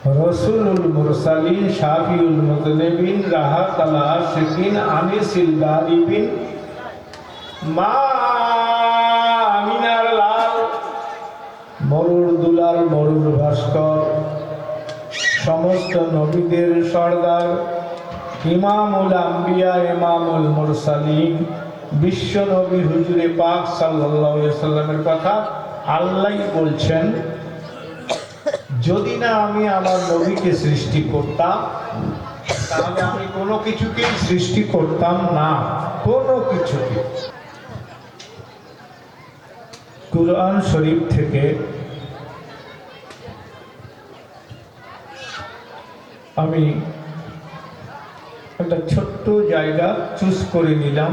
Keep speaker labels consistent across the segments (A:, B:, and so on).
A: রসুলুল মুরসালিন শাফিউল মুযনিবিন রাহাতাল আশিকিন আনিসিল গারিবিন মা আমিনার লাল মরুর দুলাল মরুর ভাস্কর সমস্ত নবীদের সর্দার ইমামুল আম্বিয়া ইমামুল মুরসালিন বিশ্ব নবী হুজুরে পাক সাল্লাল্লাহু আলাইহি ওয়াসাল্লামের কথা আল্লাহই বলছেন, যদি না আমি আমার নবীকে সৃষ্টি করতাম তাহলে আমি কোনো কিছুকে সৃষ্টি করতাম না, কোনো কিছুকে। কুরআন শরীফ থেকে আমি একটা ছোট্ট জায়গা চুজ করে নিলাম।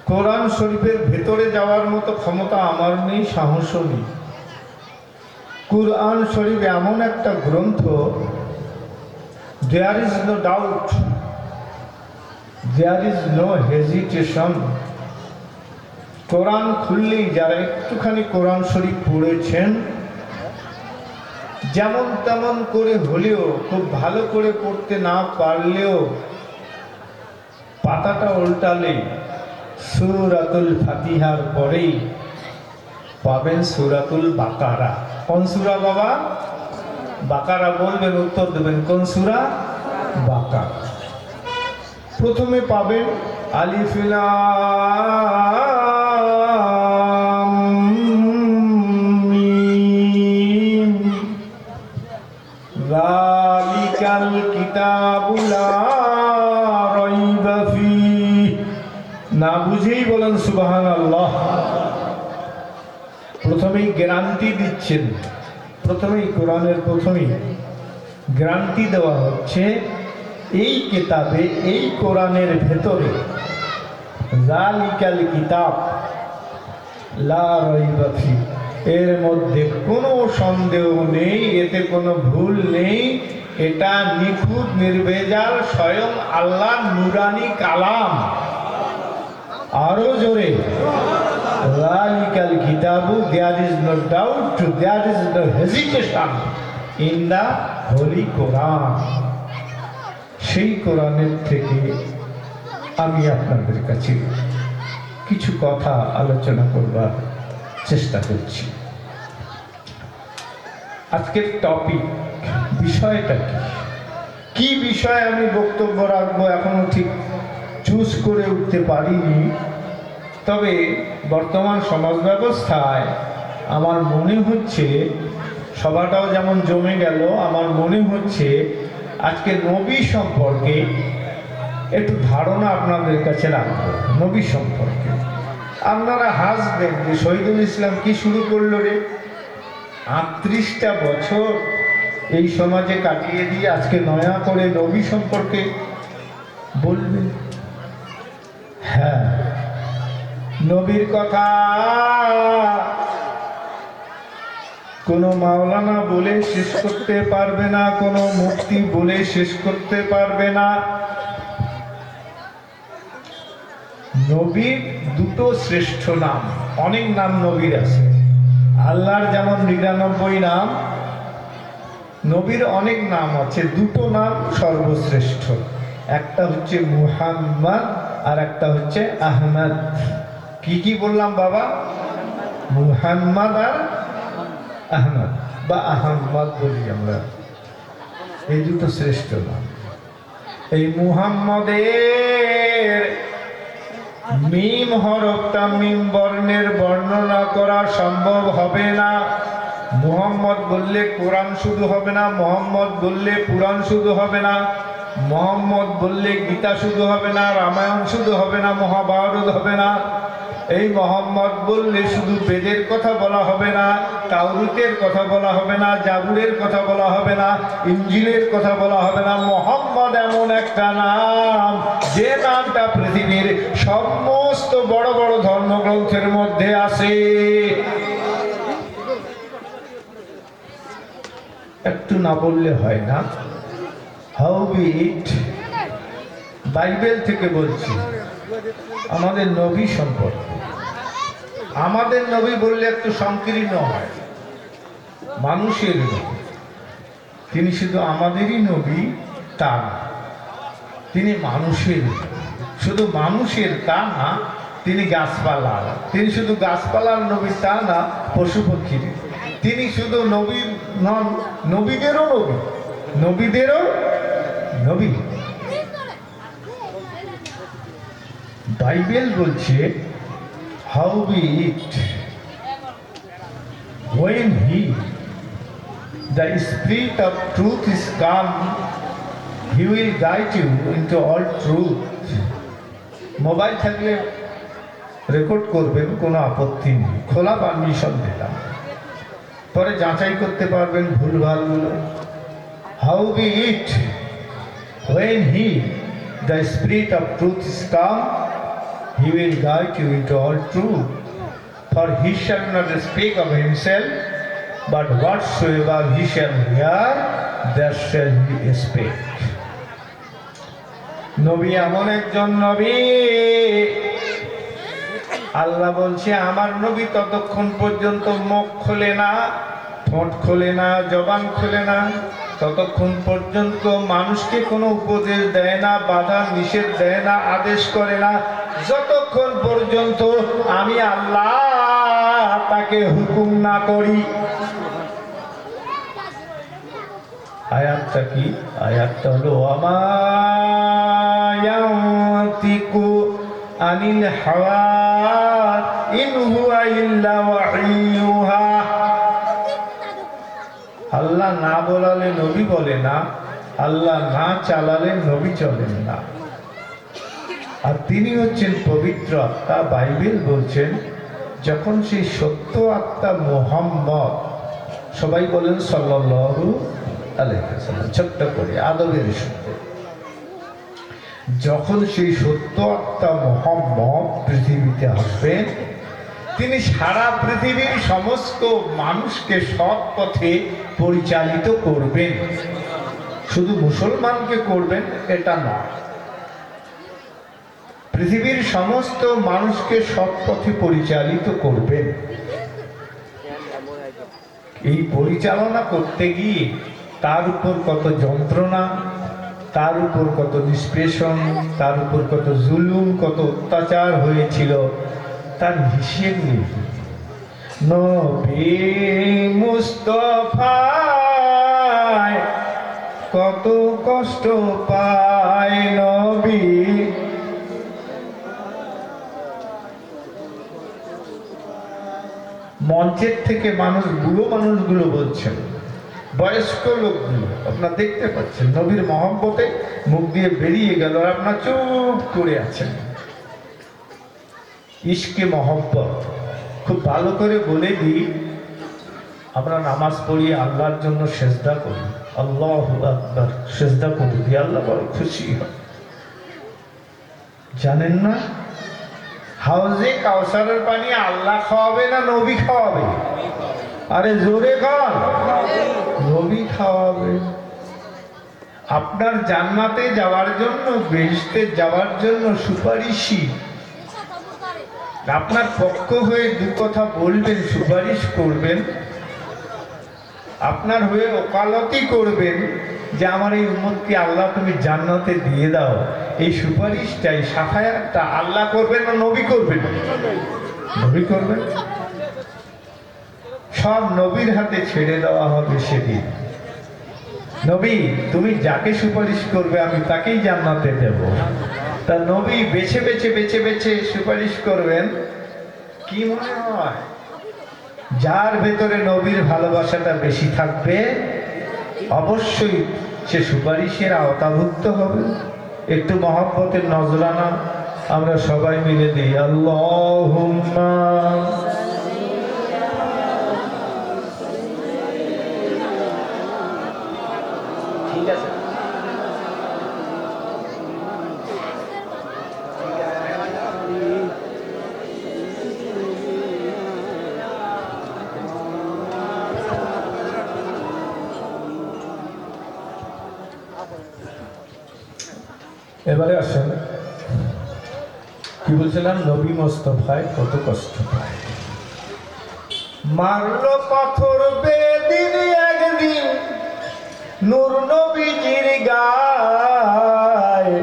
A: কোরআন শরীফের ভেতরে যাওয়ার মতো ক্ষমতা আমার নেই, সাহসও নেই। কুরআন শরীফ এমন একটা গ্রন্থ, there is no doubt, there is no hesitation. Quran খুললেই যারা একটুখানি কোরআন শরীফ পড়েছেন, যেমন তেমন করে হলেও, খুব ভালো করে পড়তে না পারলেও, পাতাটা উল্টালে সূরাতুল ফাতিহার পরেই পাবেন সূরাতুল বাকারা। কোন সূরা বাবা? বাকারা বলবেন, উত্তর দেবেন কোন সূরা? বাকারা। প্রথমে পাবেন আলিফ লাম মিম যালিকাল কিতাবু লা রাইবা ফীহি। না বুঝেই বলেন সুবহানাল্লাহ। প্রথমেই গ্যারান্টি দিচ্ছেন, প্রথমেই কোরআনের প্রথমেই গ্যারান্টি দেওয়া হচ্ছে, এই কিতাবে, এই কোরআনের ভেতরে যালিকাল কিতাব লা রাইবা ফীহি, এর মধ্যে কোনো সন্দেহ নেই, এতে কোনো ভুল নেই, এটা নিখুঁত নির্ভেজাল স্বয়ং আল্লাহর নূরানী কালাম। আরো জোরে, যালিকাল কিতাবু, there is no doubt, there is no hesitation in the holy Quran। সেই কোরআনের থেকে আমি আপনাদের কাছে কিছু কথা আলোচনা করবার চেষ্টা করছি। আজকের টপিক, বিষয়টা কি বিষয়ে আমি বক্তব্য রাখবো এখনো ঠিক চুজ করে উঠতে পারিনি। তবে বর্তমান সমাজ ব্যবস্থায় আমার মনে হচ্ছে, সভাটাও যেমন জমে গেল, আমার মনে হচ্ছে আজকে নবী সম্পর্কে একটু ধারণা আপনাদের কাছে রাখবো। নবী সম্পর্কে আপনারা হাসবেন যে শহীদুল ইসলাম কি শুরু করলো রে, 38টা বছর এই সমাজে কাটিয়ে দিয়ে আজকে নয়া করে নবী সম্পর্কে বলবেন। হ্যাঁ, নবীর কথা কোনো মাওলানা বলে শেষ করতে পারবে না, কোনো মুফতি বলে শেষ করতে পারবে না। নবীর দুটো শ্রেষ্ঠ নাম, অনেক নাম নবীর আছে, আল্লাহর যেমন 99 নাম, নবীর অনেক নাম আছে, দুটো নাম সর্বশ্রেষ্ঠ। একটা হচ্ছে মুহাম্মদ আর একটা হচ্ছে আহমদ। কি কি বললাম বাবা? মুহাম্মদ আর আহমদ, বা আহমদ বলি আমরা, এই দুটো শ্রেষ্ঠ নাম। এই মুহাম্মদের মিম হরফটা, মিম বর্ণের বর্ণনা করা সম্ভব হবে না। মুহাম্মদ বললে কোরআন শুধু হবে না, মুহাম্মদ বললে পুরাণ শুধু হবে না, মুহাম্মদ বললে গীতা শুধু হবে না, রামায়ণ শুধু হবে না, মহাভারত হবে না। এই মুহাম্মদ বললে শুধু বেদের কথা বলা হবে না, তাওরাতের কথা বলা হবে না, জাবুরের কথা বলা হবে না, ইনজিলের কথা বলা হবে না। মুহাম্মদ এমন একটা নাম, যে নামটা পৃথিবীর সমস্ত বড় বড় ধর্মগ্রন্থের মধ্যে আছে। একটু না বললে হয় না। হাউ বি ইট, বাইবেল থেকে বলছি, আমাদের নবী সম্পর্কে। আমাদের নবী বললে একটু সংকীর্ণ হয়, মানুষের নবী। তিনি শুধু আমাদেরই নবী তা না, তিনি মানুষের, শুধু মানুষের তা না, তিনি গাছপালার, তিনি শুধু গাছপালার নবী তা না, পশু পক্ষীর, তিনি শুধু নবীর নন, নবীদেরও নবী, নবীদেরও নবী। বাইবেল বলছে, how be it when he the spirit of truth is come, he will guide you into all truth. Mobile থাকলে রেকর্ড করবেন, কোনো আপত্তি নেই, খোলা পারমিশন দিলাম, পরে যাচাই করতে পারবেন ভুলভালগুলো। How be it when he the spirit of truth is come, he will guide you into all truth. For he shall not speak of himself, but whatsoever he shall hear, that shall he speak. নবী এমন একজন নবী, আল্লাহ বলছে আমার নবী ততক্ষণ পর্যন্ত মুখ খোলে না, ঠোঁট খোলে না, জবান খোলে না, ততক্ষণ পর্যন্ত মানুষকে কোনো উপদেশ দেয় না, বাধা নিষেধ দেয় না, আদেশ করে না, যতক্ষণ পর্যন্ত আমি আল্লাহ তাকে হুকুম না করি। আয়াতটা কি? আয়াতটা হলো আমায়াতিকু আনিল হাওয়া ইন হুয়া ইল্লা ওয়াহিয়ুহা। আল্লাহ না বলালে নবী বলে না, আল্লাহ না চালালে নবী চলেন না। আর তিনি হচ্ছেন পবিত্র আত্মা। বাইবেল বলছেন যখন সেই সত্য আত্মা মুহাম্মদ, সবাই বলেন সাল্লাল্লাহু আলাইহি ওয়াসাল্লাম, ছোট্ট করে আদবের সাথে, যখন সেই সত্য আত্মা মুহাম্মদ পৃথিবীতে আসবেন, তিনি সারা পৃথিবীর সমস্ত মানুষকে সৎ পথে পরিচালিত করবেন। শুধু মুসলমানকে করবেন এটা নয়, পৃথিবীর সমস্ত মানুষকে সৎ পথে পরিচালিত করবেন। এই পরিচালনা করতে গিয়ে তার উপর কত যন্ত্রণা, তার উপর কত নিষ্পেষণ, তার উপর কত জুলুম, কত অত্যাচার হয়েছিল, তার হিসেব নেই। নবী মুস্তাফায় কত কষ্ট পায় নবী, মঞ্চের থেকে মানুষ, বুড়ো মানুষগুলো বলছেন, বয়স্ক লোকগুলো আপনারা দেখতে পাচ্ছেন, নবীর মহব্বতে মুখ দিয়ে বেরিয়ে গেল, আর আপনার চুপ করে আছেন। ইশকে মহব্বত খুব ভালো করে বলে দিই, আমরা নামাজ পড়ি, আল্লাহর জন্য সেজদা করি, আল্লাহু আকবার, সেজদা করি, আল্লাহ বড় খুশি হয়। জানেন না হাউজে কাউসারের পানি আল্লাহ খাওয়াবে না নবী খাওয়াবে? আরে জোরে কর, নবী খাওয়াবে। আপনার জান্নাতে যাওয়ার জন্য, বেহেশতে যাওয়ার জন্য সুপারিশই আপনার পক্ষ হয়ে দু কথা বলবেন, সুপারিশ করবেন, আপনার হয়ে ওকালতি করবেন যে আমার এই উম্মতকে আল্লাহ তুমি জান্নাতে দিয়ে দাও। এই সুপারিশটাই, সাফায়াতটা আল্লাহ করবেন না নবী করবেন? নবী করবেন। সব নবীর হাতে ছেড়ে দেওয়া হবে সেদিন। নবী তুমি যাকে সুপারিশ করবে আমি তাকেই জান্নাতে দেব। তা নবী বেছে বেছে বেছে বেছে সুপারিশ করবেন। কি মনে হয় যার ভেতরে নবীর ভালোবাসাটা বেশি থাকবে অবশ্যই সে সুপারিশের আওতাভুক্ত হবে। একটু মহব্বতের নজরানা আমরা সবাই মিলে দিই, আল্লাহুম্মা ঠিক আছে। এবারে আসেন, কি বলছিলাম, নবী মোস্তফায় কত কষ্ট পায়। মারলো পাথর বেদিন একদিন, নূর নবীজির গায়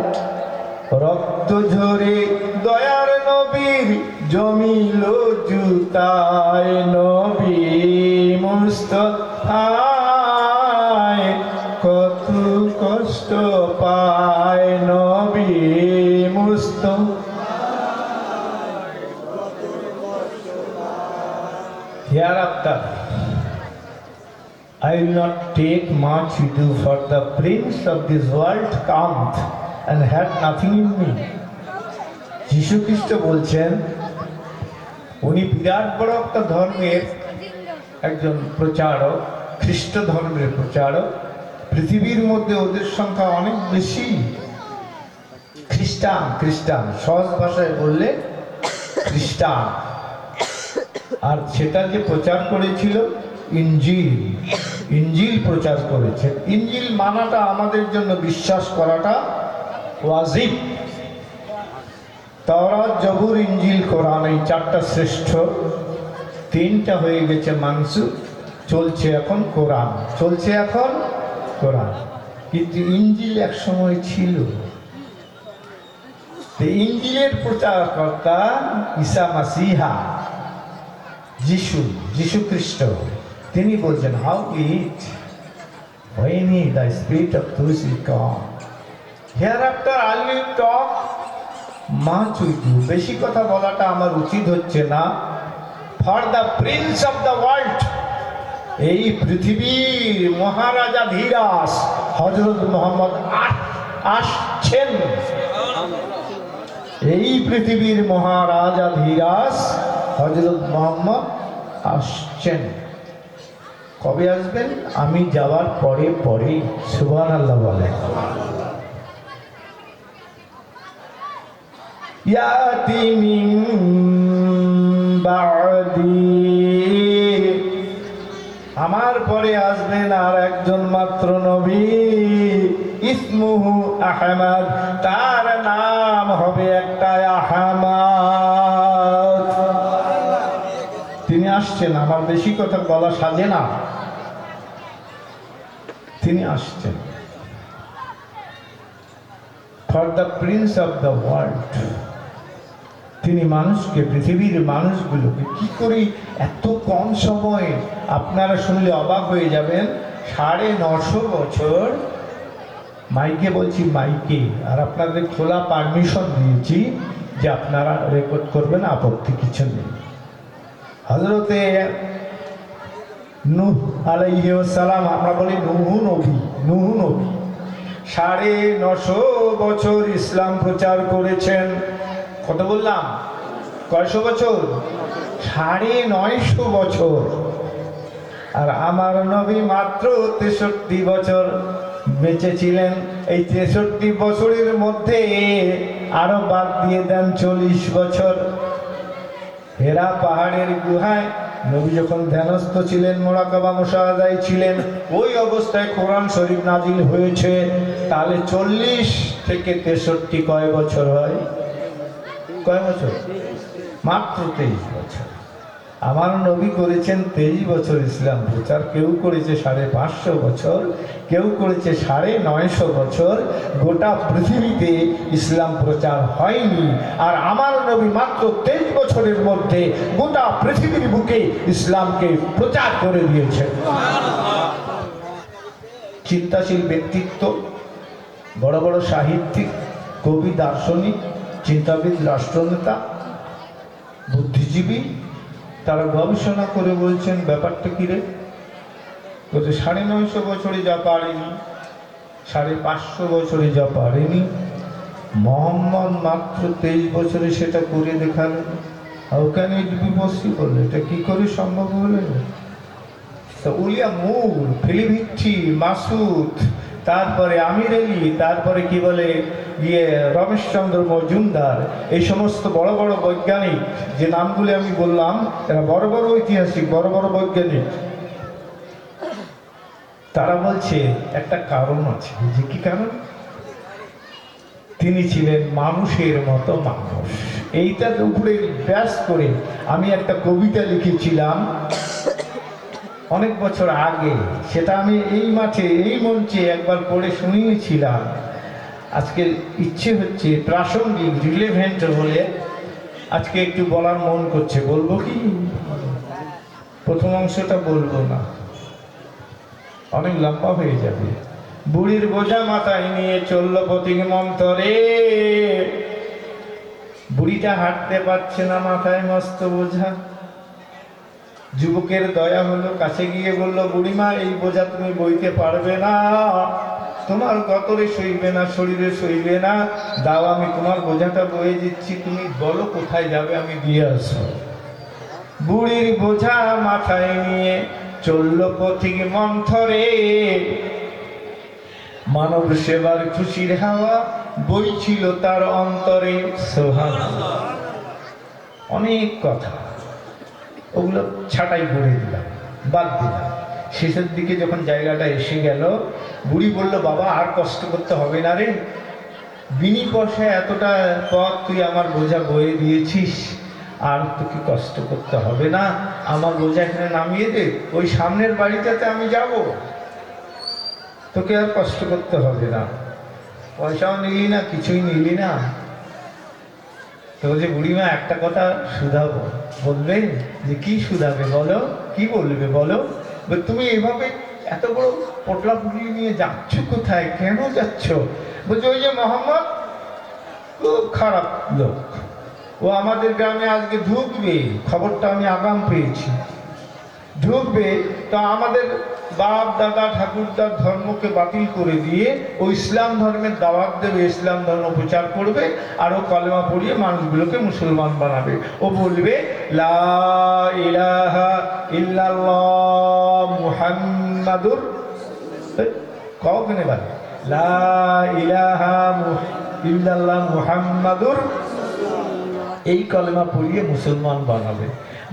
A: রক্ত ঝরে দয়ার নবীর জমিল জুতায় নবী মুস্তাফায় কত কষ্ট পায় নবী মুস্তাফায়। Hereafter I will not take much ado, for the prince of this world cometh and had nothing in me. যীশু খ্রিস্ট বলছেন উনি বিরাট বড় একটা ধর্মের একজন প্রচারক, খ্রিস্ট ধর্মের প্রচারক। পৃথিবীর মধ্যে ওদের সংখ্যা অনেক বেশি। খ্রিস্টান সহজ ভাষায় বললে খ্রিস্টান। আর সেটা যে প্রচার করেছিল ইঞ্জিল প্রচার করেছে। ইঞ্জিল মানাটা আমাদের জন্য, বিশ্বাস করাটা ওয়াজিব। তাওরাত, জবুর, ইঞ্জিল, কোরআন, এই চারটা শ্রেষ্ঠ। তিনটা হয়ে গেছে মানসুখ, চলছে এখন কোরআন। কিন্তু ইঞ্জিল এক সময় ছিল। ইঞ্জিলের প্রচারকর্তা ঈসা মাসিহা, যীশু খ্রিস্ট, তিনি বলছেন how it when the spirit of truth will come. Hereafter I will talk much with you. বেশি কথা বলাটা আমার উচিত হচ্ছে না। For the prince of the world, এই পৃথিবীর মহারাজা ধীরাজ হযরত মুহাম্মদ আসছেন। এই পৃথিবীর মহারাজা ধীরাজ হযরত মুহাম্মদ আসছেন। কবে আসবেন? আমি যাওয়ার পরে পরে। সুবহানাল্লাহ বলে। ইয়াতি মিন বাদি, আমার পরে আসবেন আর একজন মাত্র নবী। ইসমুহু আহমদ, তার নাম হবে একটা আহমদ। তিনি আসছেন, আমার বেশি কথা বলা সাজে না। তিনি আসছেন। For the Prince of the world, তিনি মানুষকে, পৃথিবীর মানুষগুলোকে কি করে এত কম সময়ে, আপনারা শুনলে অবাক হয়ে যাবেন, 950 বছর, মাইকে বলছি মাইকে, আর আপনাদের খোলা পারমিশন দিয়েছি যে আপনারা রেকর্ড করবেন, আপত্তি কিছু নেই। হযরতে নূহ আলাইহিস সালাম, আমরা বলি নূহ নবী, 950 বছর ইসলাম প্রচার করেছেন। কত বললাম? কয়শো বছর? 950 বছর। আর আমার নবী মাত্র 63 বছর বেঁচে ছিলেন। এই 63 বছরের মধ্যে আরো বাদ দিয়ে দেন 40 বছর। হেরা পাহাড়ের গুহায় নবী যখন ধ্যানস্থ ছিলেন, মুরাকাবা মুশাহাদায় ছিলেন, ওই অবস্থায় কোরআন শরীফ নাজিল হয়েছে। তাহলে 40 থেকে 63 কয় বছর হয়? কয় বছর? মাত্র 23 বছর। আমার নবী করেছেন 23 বছর ইসলাম প্রচার। কেউ করেছে 550 বছর, কেউ করেছে 950 বছর। গোটা পৃথিবীতে ইসলাম প্রচার হয়নি। আর আমার নবী মাত্র 23 বছরের মধ্যে গোটা পৃথিবীর বুকে ইসলামকে প্রচার করে দিয়েছেন। চিন্তাশীল ব্যক্তিত্ব, বড় বড় সাহিত্যিক, কবি, দার্শনিক, চিন্তাবিদ, রাষ্ট্রনেতা, বুদ্ধিজীবী, তারা গবেষণা করে বলছেন ব্যাপারটা কি রে, বলছে 950 বছরে যা পারেনি, 550 বছরে যা পারেনি, মোহাম্মদ মাত্র 23 বছরে সেটা করে দেখালেন। How can it be possible? এটা কি করে সম্ভব হলো? তো উলিয়া মূল, ফিলিভিচ্ছি, মাসুদ, তারপরে আমির আলী, তারপরে কি বলে রমেশচন্দ্র মজুমদার, এই সমস্ত বড় বড় বৈজ্ঞানিক, যে নামগুলি আমি বললাম, এরা বড় বড় ঐতিহাসিক, বড় বড় বৈজ্ঞানিক। তারা বলছে একটা কারণ আছে। যে কি কারণ? তিনি ছিলেন মানুষের মতো মানুষ। এইটার উপরে ব্যাস করে আমি একটা কবিতা লিখেছিলাম, অনেক বছর আগে, সেটা আমি এই মাঠে এই মঞ্চে একবার পড়ে শুনিয়েছিলাম। আজকে ইচ্ছে হচ্ছে প্রাসঙ্গিক রিলেভেন্ট বলে আজকে একটু বলার মন করছে। বলবো কি? প্রথম অংশটা বলবো না, অনেক লম্বা হয়ে যাবে। বুড়ির বোঝা মাথায় নিয়ে চলল পথিক মন্তরে। বুড়িটা হাঁটতে পারছে না, মাথায় মস্ত বোঝা। যুবকের দয়া হলো, কাছে গিয়ে বলল, বুড়িমা এই বোঝা তুমি বইতে পারবে না, তোমার গতরে সইবে না, শরীরে সইবে না, দাও আমি তোমার বোঝাটা বয়ে দিচ্ছি, তুমি বলো কোথায় যাবে, আমি দিয়ে আসবো। বুড়ির বোঝা মাথায় নিয়ে চলল পথিক মন্থরে। মানব সেবার খুশির হাওয়া বইছিল তার অন্তরে। সুবহানাল্লাহ। অনেক কথা, ওগুলো ছাঁটাই করে দিলাম, বাদ দিলাম। শেষের দিকে যখন জায়গাটা এসে গেল, বুড়ি বলল, বাবা আর কষ্ট করতে হবে না রে, বিনি পয়সায় এতটা পথ তুই আমার বোঝা বয়ে দিয়েছিস, আর তোকে কষ্ট করতে হবে না, আমার বোঝা এখানে নামিয়ে দে, ওই সামনের বাড়িটাতে আমি যাব, তোকে আর কষ্ট করতে হবে না। পয়সাও নিলি না, কিছুই নিলি না। তো বলছে, বুড়িমা একটা কথা শুধাবো। বলবে যে কি শুধাবে বলো, কি বলবে বলো। তুমি এভাবে এত বড় পটলা পুটলি নিয়ে যাচ্ছ কোথায়, কেন যাচ্ছ? বলছে, ওই যে মোহাম্মদ খুব খারাপ লোক, ও আমাদের গ্রামে আজকে ঢুকবে, খবরটা আমি আগাম পেয়েছি। ঢুকবে তো আমাদের বাপ দাদা ঠাকুরদার ধর্মকে বাতিল করে দিয়ে ও ইসলাম ধর্মের দাওয়াত দেবে, ইসলাম ধর্ম প্রচার করবে, আর ও কলেমা পড়িয়ে মানুষগুলোকে মুসলমান বানাবে। ও বলবে, লা ইলাহা ইল্লাল্লাহ মুহাম্মাদুর, কও কেনে বলে, লা ইলাহা ইল্লাল্লাহ মুহাম্মাদুর, এই কলেমা পড়িয়ে মুসলমান বানাবে।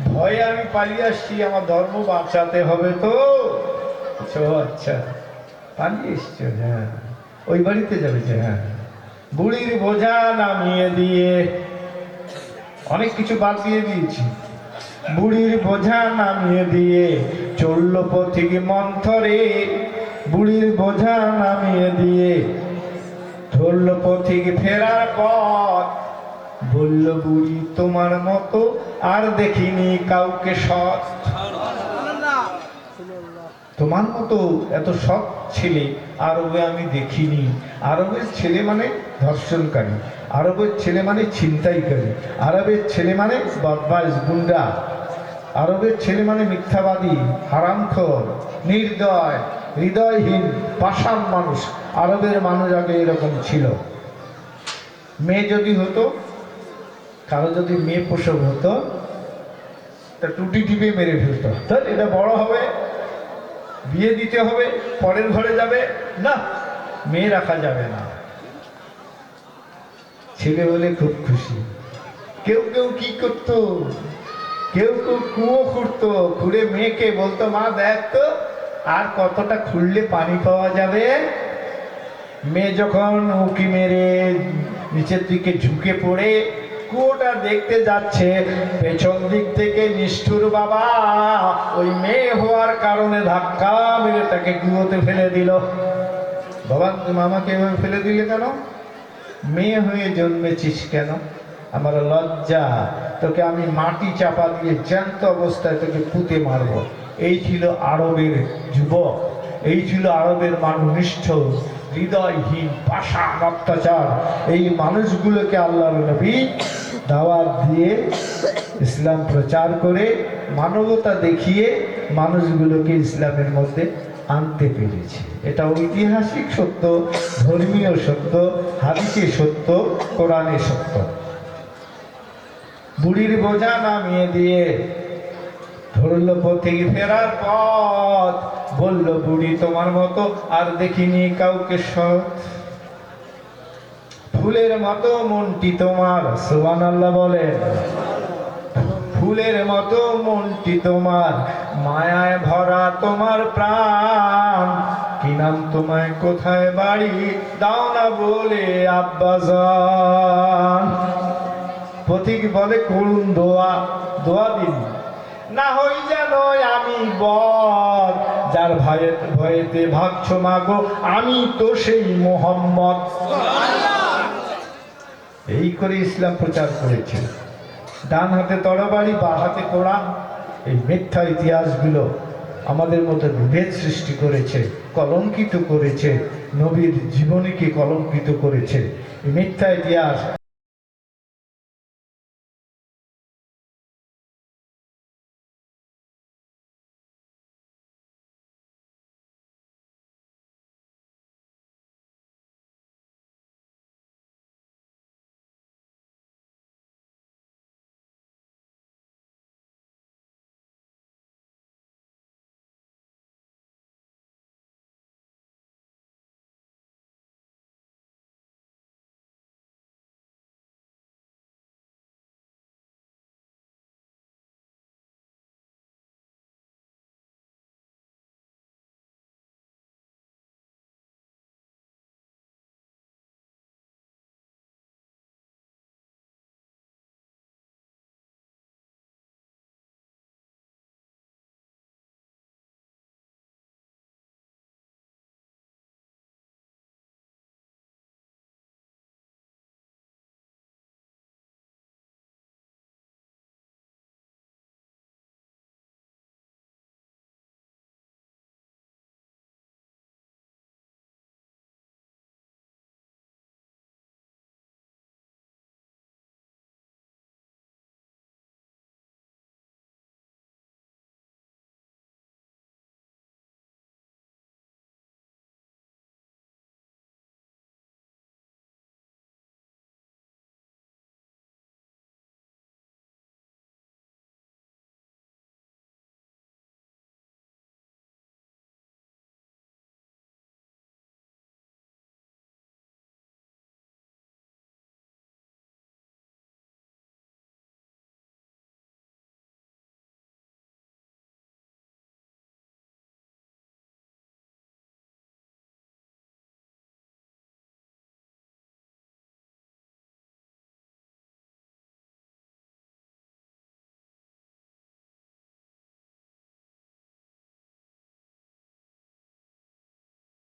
A: ভয়ে আমি পালিয়ে আসছি, আমার ধর্ম বাঁচাতে হবে তো। আচ্ছা, পালিয়ে এসছো? হ্যাঁ, ওই বাড়িতে যাবে যে? হ্যাঁ। বুড়ির বোঝা নামিয়ে দিয়ে, অনেক কিছু বাদ দিয়ে দিয়েছি, বুড়ির বোঝা নামিয়ে দিয়ে চলল পথিক মন্থরে। বুড়ির বোঝা নামিয়ে দিয়ে চলল পথিক ফেরার পথ। বলল, বুড়ি তোমার মতো আর দেখিনি কাউকে সৎ, তোমার মতো এত সৎ ছেলে আরবে আমি দেখিনি। আরবের ছেলে মানে ধর্ষণকারী, আরবের ছেলে মানে ছিনতাইকারী, আরবের ছেলে মানে বদমাশ গুন্ডা, আরবের ছেলে মানে মিথ্যাবাদী, হারামখোর, নির্দয়, হৃদয়হীন, পাষাণ মানুষ। আরবের মানুষ আগে এরকম ছিল। মেয়ে যদি হতো, কারো যদি মেয়ে প্রসব হতো, তা টুটি টিপে মেরে ফেলতো। তাই এটা বড় হবে, বিয়ে দিতে হবে, পরের ঘরে যাবে না, মেয়ে রাখা যাবে না। ছেলে হলে খুব খুশি। কেউ কেউ কি করতো, কেউ কেউ কুয়ো খুঁড়তো, খুঁড়ে মেয়েকে বলতো, মা দেখ তো আর কতটা খুঁড়লে পানি পাওয়া যাবে। মেয়ে যখন উঁকি মেরে নিচের দিকে ঝুঁকে পড়ে কুয়োটা দেখতে যাচ্ছে, পেছন দিক থেকে নিষ্ঠুর বাবা ওই মেয়ে হওয়ার কারণে ধাক্কা মেরে তাকে কুয়োতে ফেলে দিল। বাবা, তুমি আমাকে এভাবে ফেলে দিলে কেন? মেয়ে হয়ে জন্মেছিস কেন? আমার লজ্জা, তোকে আমি মাটি চাপা দিয়ে জ্যান্ত অবস্থায় তোকে পুঁতে মারব। এই ছিল আরবের যুবক, এই ছিল আরবের মানুষ, নিষ্ঠুর, হৃদয়হীন, পাষাণ, অত্যাচার। এই মানুষগুলোকে আল্লাহর নবী দাওয়াত দিয়ে ইসলাম প্রচার করে মানবতা দেখিয়ে মানুষগুলোকে ইসলামের মধ্যে আনতে পেরেছে। এটা ঐতিহাসিক সত্য, ধর্মীয় সত্য, হাদিসে সত্য, কোরআনে সত্য। বুড়ির বোঝা নামিয়ে দিয়ে ধরল পথিক ফেরার পথ। বলল, বুড়ি তোমার মতো আর দেখিনি কাউকে সৎ। ফুলের মতো মনটি তোমার, সুবহানাল্লাহ বলেন। ফুলের মতো মনটি তোমার, মায়ায় ভরা তোমার প্রাণ। কি নাম তোমায়, কোথায় বাড়ি, দাও না বলে আব্বাজান। পথিক বলে, করুন দোয়া, দোয়া দিন। না হই যেন আমি বদ, যার ভয়ে ভয়েতে ভাবছো মাগো আমি তো সেই মোহাম্মদ। এই করে ইসলাম প্রচার করেছে। ডান হাতে তরবারি, বা হাতে কোরআন। এই মিথ্যা ইতিহাসগুলো আমাদের মধ্যে বিভেদ সৃষ্টি করেছে, কলঙ্কিত করেছে, নবীর জীবনীকে কলঙ্কিত করেছে। এই মিথ্যা ইতিহাস